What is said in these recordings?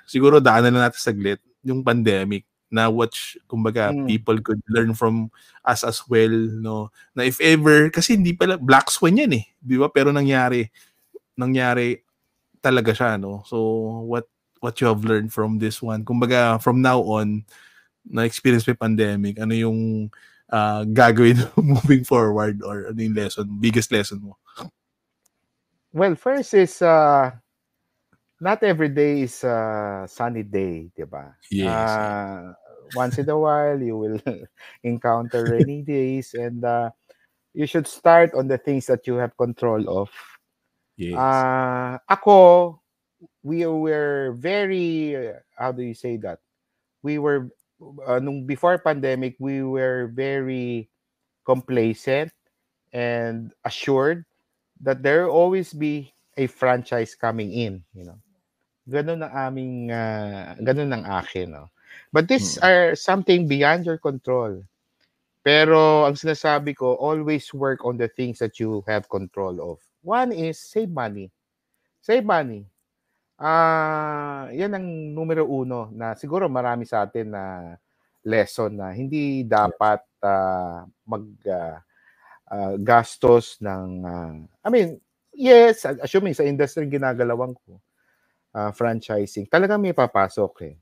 siguro daanan lang natin saglit yung pandemic na kumbaga people could learn from us as well, no? Na if ever, kasi hindi pala, black swan yan eh, di ba? Pero nangyari talaga siya, no? So, what you have learned from this one? Kumbaga, from now on, na-experience may pandemic, ano yung gagawin moving forward, or ano yung biggest lesson mo? Well, first is, not every day is a sunny day, di ba? Yes. Once in a while, you will encounter rainy days, and you should start on the things that you have control of. Yes. Ako, we were very, how do you say that? We were, before pandemic, we were very complacent and assured that there will always be a franchise coming in, Ganun ang akin, no? But these are something beyond your control. Pero ang sinasabi ko, always work on the things that you have control of. One is save money. Save money. Yan ang numero uno na siguro marami sa atin na lesson na hindi dapat gastos ng yes, assuming sa industry ginagalawan ko, franchising, talagang may papasok eh.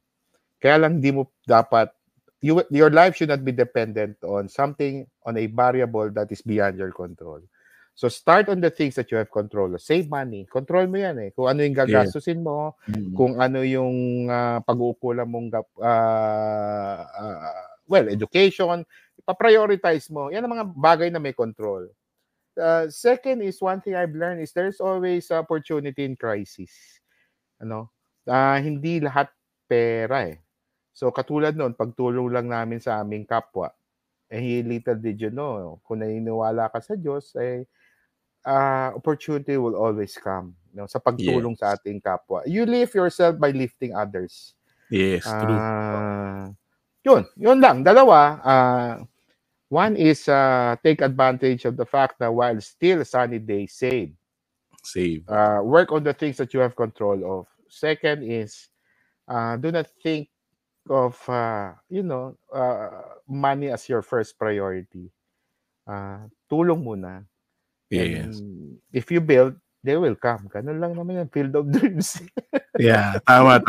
Kaya lang di mo dapat, your life should not be dependent on something, on a variable that is beyond your control. So start on the things that you have control. Save money. Control mo yan eh. Kung ano yung gagastusin mo, kung ano yung pag-uukulan mong education, ipa-prioritize mo. Yan ang mga bagay na may control. Second is, one thing I've learned is there's always opportunity in crisis. Hindi lahat pera eh. So katulad noon, pagtulong lang namin sa aming kapwa, little did you know, kung naniniwala ka sa Diyos, opportunity will always come, sa pagtulong sa ating kapwa. You lift yourself by lifting others. Yes, true. Yun lang. Dalawa, one is take advantage of the fact that while still sunny day, save. Work on the things that you have control of. Second is, do not think of money as your first priority. Tulong muna. Yes. And if you build, they will come. Ganun lang naman yung field of dreams. Yeah, tama.